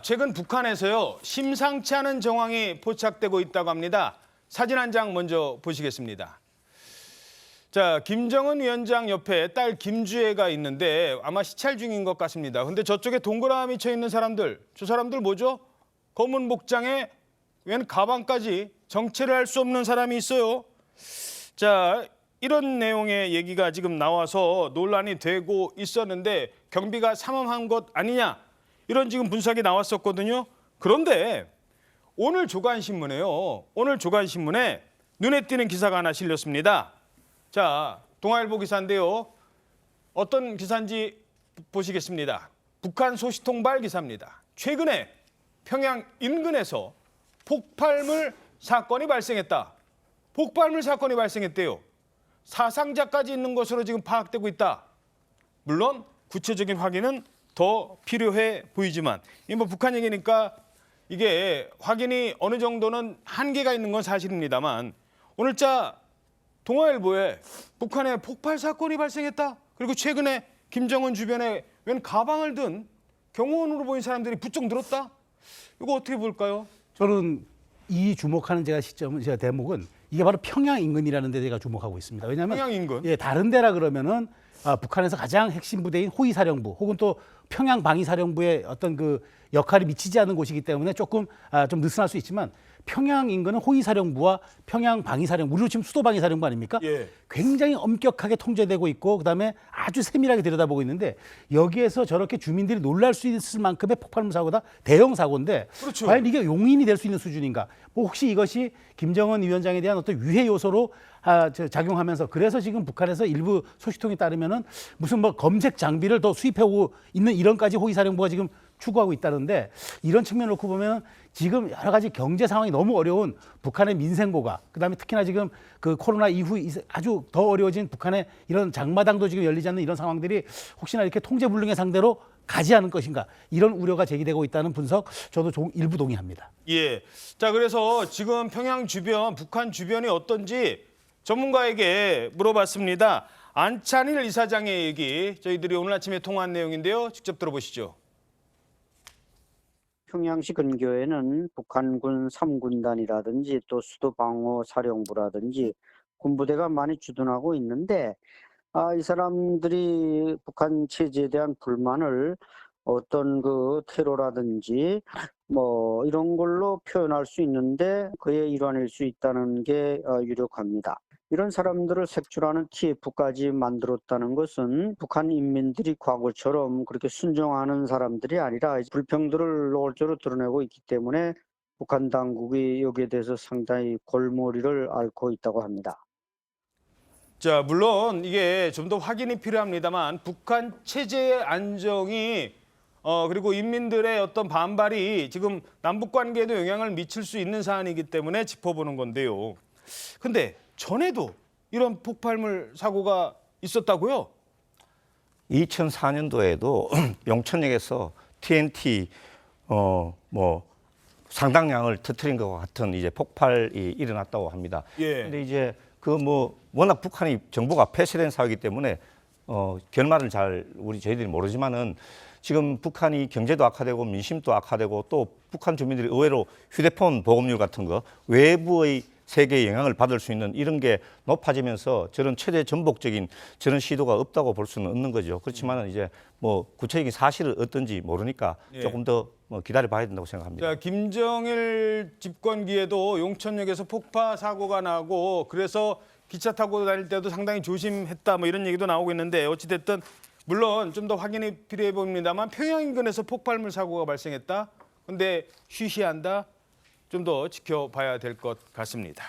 최근 북한에서요, 심상치 않은 정황이 포착되고 있다고 합니다. 사진 한 장 먼저 보시겠습니다. 자, 김정은 위원장 옆에 딸 김주애가 있는데 아마 시찰 중인 것 같습니다. 근데 저쪽에 동그라미 쳐 있는 사람들, 저 사람들 뭐죠? 검은 복장에 웬 가방까지 정체를 할 수 없는 사람이 있어요. 자, 이런 내용의 얘기가 지금 나와서 논란이 되고 있었는데 경비가 삼엄한 것 아니냐, 이런 지금 분석이 나왔었거든요. 그런데 오늘 조간신문에요. 오늘 조간신문에 눈에 띄는 기사가 하나 실렸습니다. 자, 동아일보 기사인데요. 어떤 기사인지 보시겠습니다. 북한 소식통발 기사입니다. 최근에 평양 인근에서 폭발물 사건이 발생했다. 폭발물 사건이 발생했대요. 사상자까지 있는 것으로 지금 파악되고 있다. 물론 구체적인 확인은 더 필요해 보이지만 뭐 북한 얘기니까 이게 확인이 어느 정도는 한계가 있는 건 사실입니다만 오늘자 동아일보에 북한에 폭발 사건이 발생했다. 그리고 최근에 김정은 주변에 웬 가방을 든 경호원으로 보인 사람들이 부쩍 늘었다. 이거 어떻게 볼까요? 저는 이 주목하는 제가 대목은 이게 바로 평양 인근이라는 데 제가 주목하고 있습니다. 왜냐하면 평양 인근? 예, 다른 데라 그러면은 북한에서 가장 핵심 부대인 호위사령부 혹은 또 평양 방위사령부의 어떤 그 역할이 미치지 않는 곳이기 때문에 조금 좀 느슨할 수 있지만 평양 인근은 호위사령부와 평양 방위사령부, 우리로 지금 수도 방위사령부 아닙니까? 예. 굉장히 엄격하게 통제되고 있고 그다음에 아주 세밀하게 들여다보고 있는데 여기에서 저렇게 주민들이 놀랄 수 있을 만큼의 폭발물 사고다. 대형 사고인데 그렇죠. 과연 이게 용인이 될 수 있는 수준인가? 뭐 혹시 이것이 김정은 위원장에 대한 어떤 유해 요소로 작용하면서 그래서 지금 북한에서 일부 소식통에 따르면은 무슨 뭐 검색 장비를 더 수입해오고 있는 이런까지 호위사령부가 지금 추구하고 있다는데 이런 측면을 놓고 보면 지금 여러 가지 경제 상황이 너무 어려운 북한의 민생고가 그다음에 특히나 지금 그 코로나 이후 아주 더 어려워진 북한의 이런 장마당도 지금 열리지 않는 이런 상황들이 혹시나 이렇게 통제불능의 상대로 가지 않을 것인가 이런 우려가 제기되고 있다는 분석 저도 일부 동의합니다. 예. 자, 그래서 지금 평양 주변, 북한 주변이 어떤지 전문가에게 물어봤습니다. 안찬일 이사장의 얘기 저희들이 오늘 아침에 통화한 내용인데요. 직접 들어보시죠. 평양시 근교에는 북한군 3군단이라든지 또 수도방어사령부라든지 군부대가 많이 주둔하고 있는데 이 사람들이 북한 체제에 대한 불만을 어떤 그 테러라든지 뭐 이런 걸로 표현할 수 있는데 그의 일환일 수 있다는 게 유력합니다. 이런 사람들을 색출하는 TF까지 만들었다는 것은 북한 인민들이 과거처럼 그렇게 순종하는 사람들이 아니라 불평들을 노골적으로 드러내고 있기 때문에 북한 당국이 여기에 대해서 상당히 골머리를 앓고 있다고 합니다. 자, 물론 이게 좀 더 확인이 필요합니다만 북한 체제의 안정이 그리고 인민들의 어떤 반발이 지금 남북 관계에도 영향을 미칠 수 있는 사안이기 때문에 짚어보는 건데요. 근데 전에도 이런 폭발물 사고가 있었다고요? 2004년도에도 용천역에서 TNT 뭐 상당량을 터뜨린 것과 같은 이제 폭발이 일어났다고 합니다. 예. 근데 이제 그 뭐 워낙 북한이 정보가 폐쇄된 사회이기 때문에 결말을 저희들이 모르지만은 지금 북한이 경제도 악화되고 민심도 악화되고 또 북한 주민들이 의외로 휴대폰 보급률 같은 거 외부의 세계의 영향을 받을 수 있는 이런 게 높아지면서 저런 최대 전복적인 저런 시도가 없다고 볼 수는 없는 거죠. 그렇지만은 이제 뭐 구체적인 사실은 어떤지 모르니까 조금 더 기다려 봐야 된다고 생각합니다. 자, 김정일 집권기에도 용천역에서 폭파 사고가 나고 그래서 기차 타고 다닐 때도 상당히 조심했다 뭐 이런 얘기도 나오고 있는데 어찌됐든 물론 좀 더 확인이 필요해 보입니다만 평양 인근에서 폭발물 사고가 발생했다. 근데 쉬쉬한다. 좀 더 지켜봐야 될 것 같습니다.